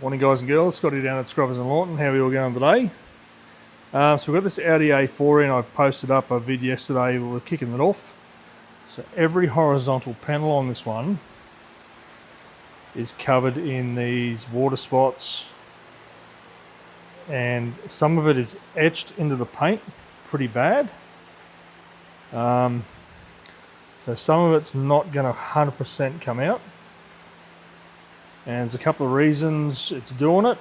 Morning guys and girls, Scotty down at Scrubbers and Lawton. How are you all going today? So we've got this Audi A4 in. I posted up a vid yesterday, we're kicking it off. So every horizontal panel on this one is covered in these water spots, and some of it is etched into the paint pretty bad. So some of it's not going to 100% come out. And there's a couple of reasons it's doing it.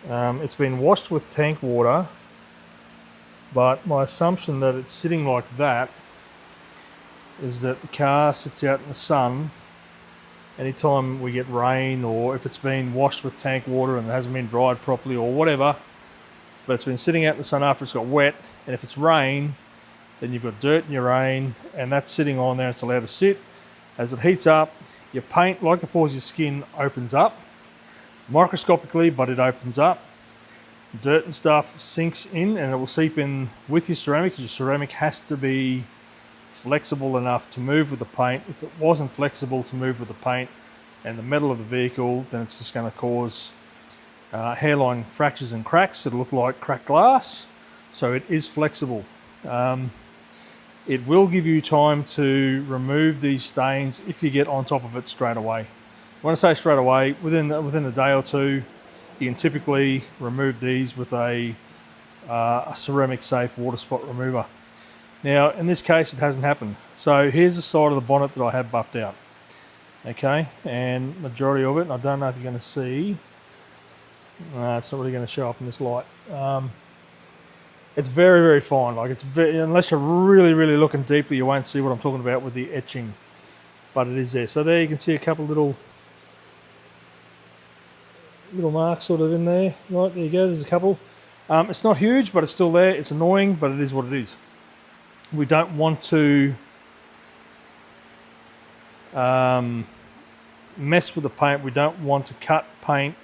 It's been washed with tank water, but my assumption that it's sitting like that is that the car sits out in the sun. Anytime we get rain, or if it's been washed with tank water and it hasn't been dried properly or whatever, but it's been sitting out in the sun after it's got wet, and if it's rain, then you've got dirt in your rain, and that's sitting on there, it's allowed to sit. As it heats up, your paint, like the pores of your skin, opens up microscopically, but it opens up. Dirt and stuff sinks in, and it will seep in with your ceramic, because your ceramic has to be flexible enough to move with the paint. If it wasn't flexible to move with the paint and the metal of the vehicle, then it's just going to cause hairline fractures and cracks. It'll look like cracked glass. So it is flexible. It will give you time to remove these stains if you get on top of it straight away. When I say straight away, within a day or two, you can typically remove these with a ceramic safe water spot remover. Now, in this case, it hasn't happened. So here's the side of the bonnet that I have buffed out. Okay, and majority of it, and I don't know if you're going to see, it's not really going to show up in this light. It's very, very fine. Like, it's very, unless you're really, really looking deeply, you won't see what I'm talking about with the etching, but it is there. So there you can see a couple little marks sort of in there. Right, there you go, there's a couple. It's not huge, but it's still there. It's annoying, but it is what it is. We don't want to mess with the paint. We don't want to cut paint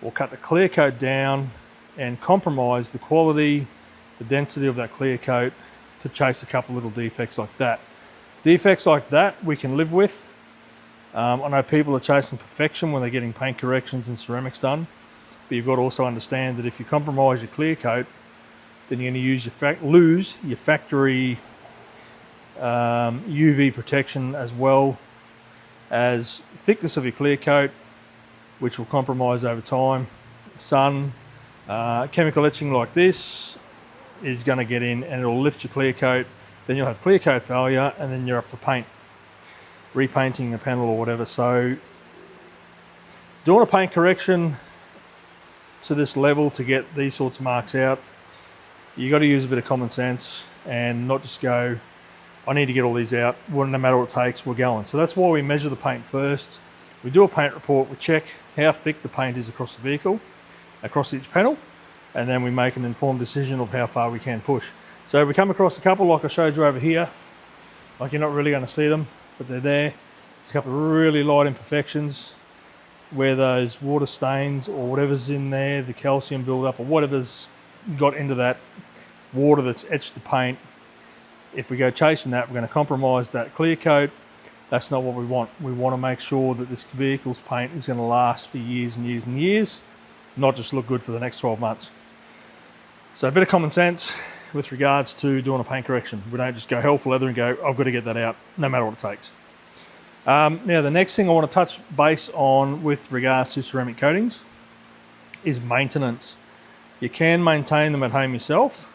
or cut the clear coat down and compromise the quality, the density of that clear coat to chase a couple little defects like that. Defects like that we can live with. I know people are chasing perfection when they're getting paint corrections and ceramics done, but you've got to also understand that if you compromise your clear coat, then you're going to lose your factory UV protection, as well as thickness of your clear coat, which will compromise over time. Sun, chemical etching like this is going to get in and it'll lift your clear coat. Then you'll have clear coat failure, and then you're up for paint, repainting the panel or whatever. So doing a paint correction to this level to get these sorts of marks out, you got to use a bit of common sense and not just go, I need to get all these out. Well, no matter what it takes, we're going. So that's why we measure the paint first. We do a paint report. We check how thick the paint is across the vehicle, across each panel, and then we make an informed decision of how far we can push. So we come across a couple like I showed you over here. Like, you're not really going to see them, but they're there. It's a couple of really light imperfections where those water stains or whatever's in there, the calcium buildup or whatever's got into that water that's etched the paint. If we go chasing that, we're going to compromise that clear coat. That's not what we want. We want to make sure that this vehicle's paint is going to last for years and years and years, not just look good for the next 12 months. So a bit of common sense with regards to doing a paint correction. We don't just go hell for leather and go, I've got to get that out, no matter what it takes. Now, the next thing I want to touch base on with regards to ceramic coatings is maintenance. You can maintain them at home yourself.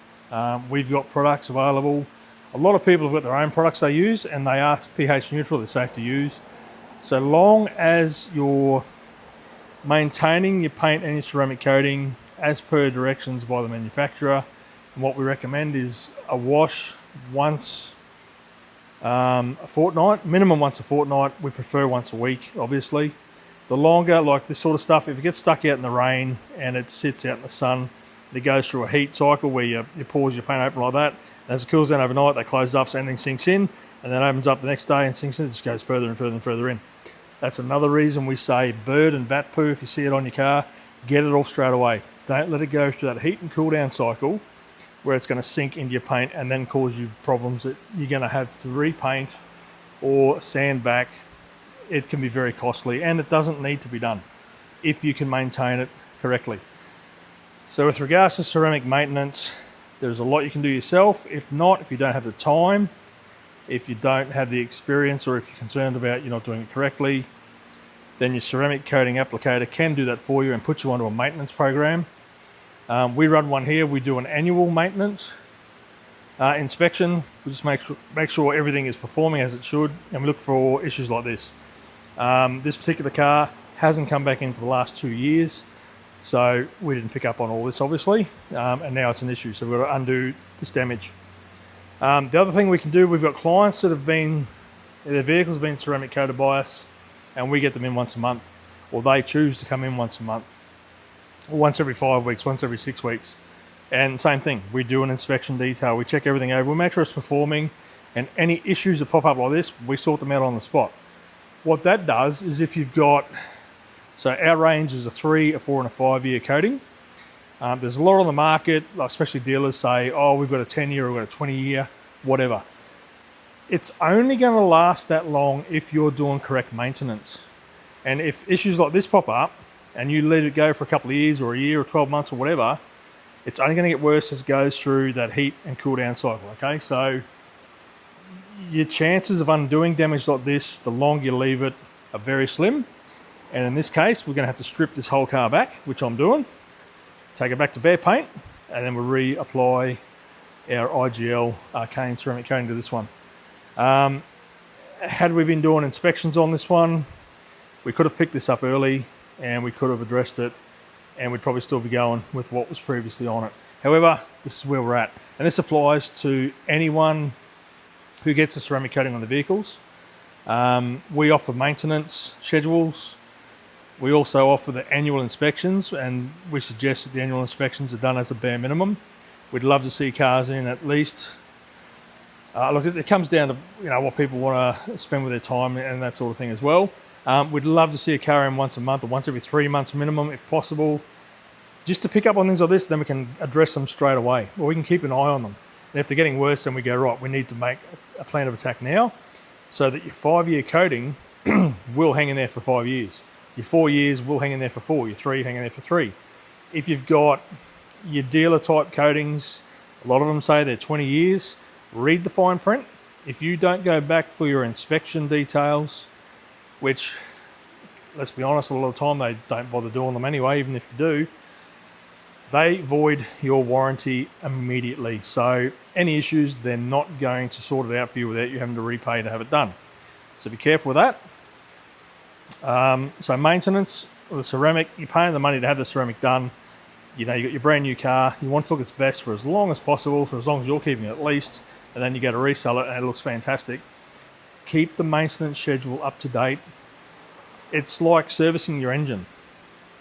We've got products available. A lot of people have got their own products they use, and they are pH neutral, they're safe to use. So long as you're maintaining your paint and your ceramic coating as per directions by the manufacturer, and what we recommend is a wash once a fortnight, minimum once a fortnight. We prefer once a week, obviously. The longer, like this sort of stuff, if it gets stuck out in the rain and it sits out in the sun, it goes through a heat cycle where you pause your paint open like that. As it cools down overnight, they close up so anything sinks in, and then opens up the next day and sinks in. It just goes further and further and further in. That's another reason we say bird and bat poo. If you see it on your car, get it off straight away. Don't let it go through that heat and cool down cycle where it's going to sink into your paint and then cause you problems that you're going to have to repaint or sand back it can be very costly, and it doesn't need to be done if you can maintain it correctly. So with regards to ceramic maintenance, there's a lot you can do yourself. If not, if you don't have the time, if you don't have the experience, or if you're concerned about you're not doing it correctly, then your ceramic coating applicator can do that for you and put you onto a maintenance program. We run one here. We do an annual maintenance inspection. We just make sure everything is performing as it should, and we look for issues like this. This particular car hasn't come back in for the last 2 years, so we didn't pick up on all this, obviously, and now it's an issue, so we've got to undo this damage. The other thing we can do, we've got clients that have been, their vehicles have been ceramic coated by us, and we get them in once a month, or they choose to come in once a month, or once every 5 weeks, once every 6 weeks. And same thing, we do an inspection detail, we check everything over, we make sure it's performing, and any issues that pop up like this, we sort them out on the spot. What that does is, if you've got, so our range is a 3, a 4 and a 5 year coating. There's a lot on the market, especially dealers say, oh, we've got a 10 year, we've got a 20 year, whatever. It's only going to last that long if you're doing correct maintenance. And if issues like this pop up and you let it go for a couple of years or a year or 12 months or whatever, it's only going to get worse as it goes through that heat and cool down cycle, okay? So your chances of undoing damage like this, the longer you leave it, are very slim. And in this case, we're going to have to strip this whole car back, which I'm doing, take it back to bare paint, and then we'll reapply our IGL arcane ceramic coating to this one. Had we been doing inspections on this one, we could have picked this up early and we could have addressed it, and we'd probably still be going with what was previously on it. However, this is where we're at, and this applies to anyone who gets a ceramic coating on the vehicles. We offer maintenance schedules. We also offer the annual inspections, and we suggest that the annual inspections are done as a bare minimum. We'd love to see cars in at least. Look, it comes down to what people want to spend with their time and that sort of thing as well. We'd love to see a car in once a month or once every 3 months minimum, if possible, just to pick up on things like this. Then we can address them straight away, or we can keep an eye on them. And if they're getting worse, then we go, right, we need to make a plan of attack now, so that your 5 year coating will hang in there for 5 years. Your 4 years will hang in there for 4. Your 3 hang in there for 3. If you've got your dealer type coatings, a lot of them say they're 20 years. Read the fine print. If you don't go back for your inspection details, which, let's be honest, a lot of the time they don't bother doing them anyway, even if you do, they void your warranty immediately. So any issues, they're not going to sort it out for you without you having to repay to have it done. So be careful with that. So maintenance of the ceramic, you're paying the money to have the ceramic done. You got your brand new car, you want to look its best for as long as possible, for as long as you're keeping it at least, and then you go to resell it and it looks fantastic. Keep the maintenance schedule up to date. It's like servicing your engine.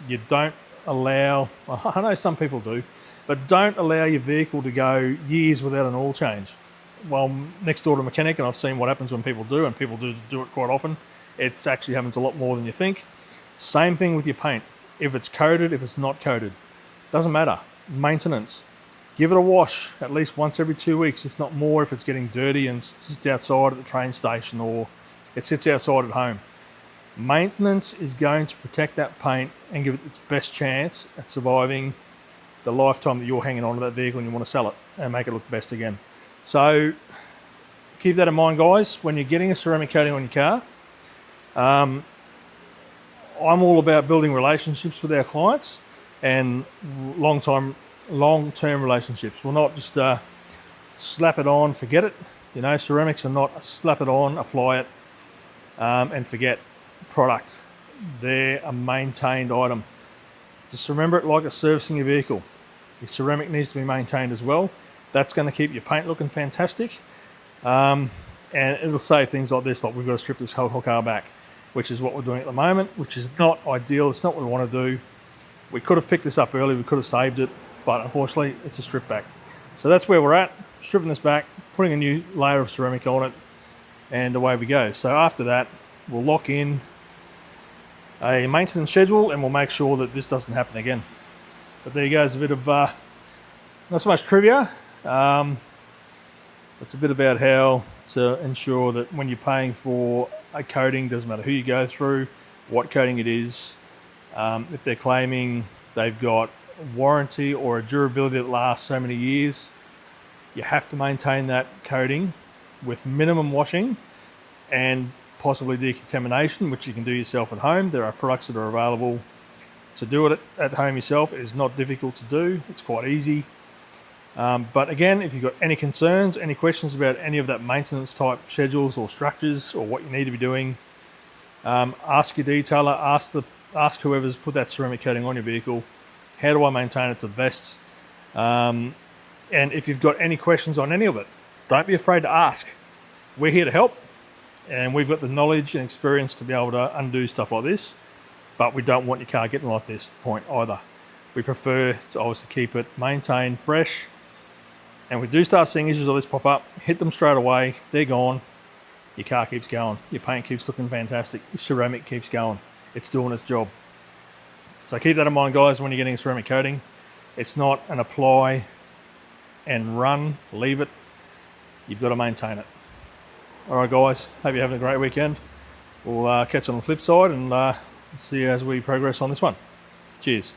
You don't allow, I know some people do, but don't allow your vehicle to go years without an oil change. Well, next door to a mechanic, and I've seen what happens when people do, and people do it quite often. It actually happens a lot more than you think. Same thing with your paint. If it's coated, if it's not coated, doesn't matter. Maintenance. Give it a wash at least once every 2 weeks, if not more, if it's getting dirty and sits outside at the train station or it sits outside at home. Maintenance is going to protect that paint and give it its best chance at surviving the lifetime that you're hanging on to that vehicle and you want to sell it and make it look best again. So keep that in mind, guys, when you're getting a ceramic coating on your car. I'm all about building relationships with our clients and long-term relationships. We'll not just slap it on, forget it. Ceramics are not a slap it on, apply it, and forget product. They're a maintained item. Just remember it like it's servicing your vehicle. Your ceramic needs to be maintained as well. That's going to keep your paint looking fantastic. And it'll save things like this, like we've got to strip this whole car back, which is what we're doing at the moment, which is not ideal. It's not what we want to do. We could have picked this up early, we could have saved it, but unfortunately it's a strip back. So that's where we're at, stripping this back, putting a new layer of ceramic on it, and away we go. So after that, we'll lock in a maintenance schedule and we'll make sure that this doesn't happen again. But there you go, it's a bit of, not so much trivia, it's a bit about how to ensure that when you're paying for a coating, doesn't matter who you go through, what coating it is. If they're claiming they've got warranty or a durability that lasts so many years, you have to maintain that coating with minimum washing and possibly decontamination, which you can do yourself at home. There are products that are available to do it at home yourself. It is not difficult to do. It's quite easy. But again, if you've got any concerns, any questions about any of that maintenance type schedules or structures or what you need to be doing, ask your detailer, ask whoever's put that ceramic coating on your vehicle, how do I maintain it to the best? And if you've got any questions on any of it, don't be afraid to ask. We're here to help, and we've got the knowledge and experience to be able to undo stuff like this, but we don't want your car getting like this point either. We prefer to obviously keep it maintained, fresh, and we do start seeing issues like this pop up, hit them straight away, they're gone, your car keeps going, your paint keeps looking fantastic, your ceramic keeps going, it's doing its job. So keep that in mind, guys, when you're getting a ceramic coating. It's not an apply and run, leave it. You've got to maintain it. All right, guys, hope you're having a great weekend. We'll catch you on the flip side and see you as we progress on this one. Cheers.